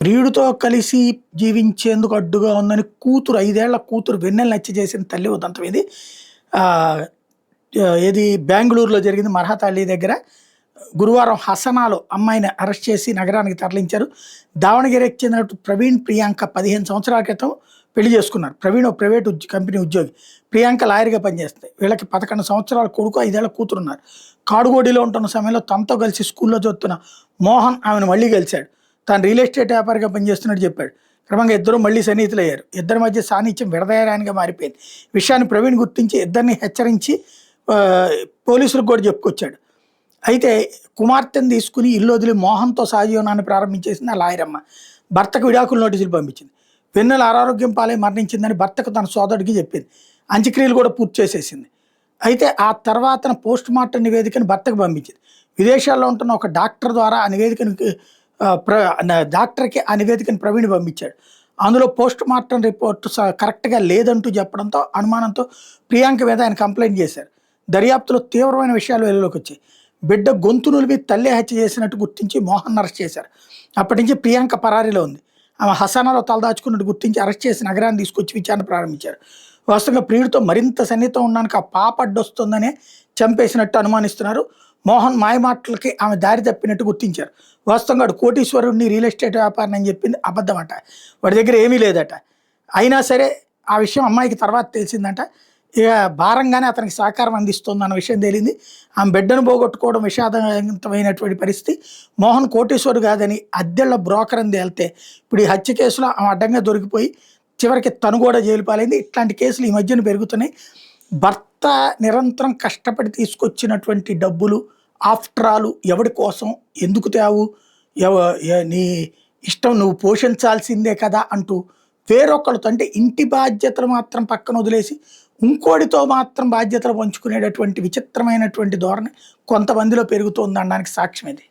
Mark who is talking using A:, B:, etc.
A: ప్రియుడితో కలిసి జీవించేందుకు అడ్డుగా ఉందని కూతురు 5 ఏళ్ల కూతురు వెన్నెలని హత్య చేసిన తల్లి ఉదంతం ఇది. ఆహ్, ఏది బెంగుళూరులో జరిగింది. మర్హతల్లి దగ్గర గురువారం హసనాలో అమ్మాయిని అరెస్ట్ చేసి నగరానికి తరలించారు. దావణగిరికి చెందిన ప్రవీణ్, ప్రియాంక 15 సంవత్సరాల క్రితం పెళ్లి చేసుకున్నారు. ప్రవీణ్ ఓ ప్రైవేట్ కంపెనీ ఉద్యోగి. ప్రియాంక లాయర్‌గా పనిచేస్తుంది. వీళ్ళకి 11 సంవత్సరాల కొడుకు, 5 ఏళ్ల కూతురున్నారు. కాడుగోడిలో ఉంటున్న సమయంలో తనతో కలిసి స్కూల్‌లో చదువుతున్న మోహన్ ఆమెను మళ్ళీ కలిశాడు. తాను రియల్ ఎస్టేట్ వ్యాపారిగా పనిచేస్తున్నట్టు చెప్పాడు. క్రమంగా ఇద్దరు మళ్ళీ సన్నిహితులయ్యారు. ఇద్దరి మధ్య సాన్నిహిత్యం విడదీయరానిగా మారిపోయింది. విషయాన్ని ప్రవీణ్ గుర్తించి ఇద్దరిని హెచ్చరించి పోలీసులకు కూడా చెప్పుకొచ్చాడు. అయితే కుమార్తెను తీసుకుని ఇల్లు వదిలి మోహన్‌తో సహజీవనాన్ని ప్రారంభించేసింది ఆ లాయరమ్మ. భర్తకు విడాకుల నోటీసులు పంపించింది. వెన్నెల అనారోగ్యం పాలై మరణించిందని భర్తకు తన సోదరుడికి చెప్పింది. అంత్యక్రియలు కూడా పూర్తి చేసేసింది. అయితే ఆ తర్వాతన పోస్ట్ మార్టం నివేదికను భర్తకు పంపించింది. విదేశాల్లో ఉంటున్న ఒక డాక్టర్ ద్వారా ఆ నివేదికను డాక్టర్‌కి ఆ నివేదికను ప్రవీణ్ పంపించాడు. అందులో పోస్ట్ మార్టం రిపోర్ట్ కరెక్ట్‌గా లేదంటూ చెప్పడంతో అనుమానంతో ప్రియాంక మీద ఆయన కంప్లైంట్ చేశారు. దర్యాప్తులో తీవ్రమైన విషయాలు వెలుగులోకి వచ్చాయి. బిడ్డ గొంతు నులిమి తల్లే హత్య చేసినట్టు గుర్తించి మోహన్ అరెస్ట్ చేశారు. అప్పటి నుంచి ప్రియాంక పరారీలో ఉంది. ఆమె హసానాలో తలదాచుకున్నట్టు గుర్తించి అరెస్ట్ చేసి నగరాన్ని తీసుకొచ్చి విచారణ ప్రారంభించారు. వాస్తవంగా ప్రియుడితో మరింత సన్నిహితం ఉండడానికి ఆ పాప అడ్డొస్తుందనే చంపేసినట్టు అనుమానిస్తున్నారు. మోహన్ మాయమాటలకి ఆమె దారి తప్పినట్టు గుర్తించారు. వాస్తవంగా వాడు కోటీశ్వరుడిని, రియల్ ఎస్టేట్ వ్యాపారిని అని చెప్పింది అబద్ధమట. వాడి దగ్గర ఏమీ లేదట. అయినా సరే ఆ విషయం అమ్మాయికి తర్వాత తెలిసిందంట. ఇక భారంగానే అతనికి సహకారం అందిస్తుంది అన్న విషయం తేలింది. ఆమె బిడ్డను పోగొట్టుకోవడం విషాదవంతమైనటువంటి పరిస్థితి. మోహన్ కోటీశ్వరుడు కాదని అద్దెళ్ల బ్రోకర్ అని తేలితే ఇప్పుడు ఈ హత్య కేసులో ఆమె అడ్డంగా దొరికిపోయి చివరికి తను కూడా జైలు పాలైంది. ఇట్లాంటి కేసులు ఈ మధ్యన పెరుగుతున్నాయి. భర్త నిరంతరం కష్టపడి తీసుకొచ్చినటువంటి డబ్బులు ఆఫ్టర్ ఆల్ ఎవడి కోసం, ఎందుకు తేవు, నీ ఇష్టం, నువ్వు పోషించాల్సిందే కదా అంటూ వేరొకళ్ళతో, అంటే ఇంటి బాధ్యతలు మాత్రం పక్కన వదిలేసి ఇంకోటితో మాత్రం బాధ్యతలు పంచుకునేటటువంటి విచిత్రమైనటువంటి ధోరణి కొంతమందిలో పెరుగుతోందనడానికి సాక్ష్యం ఇది.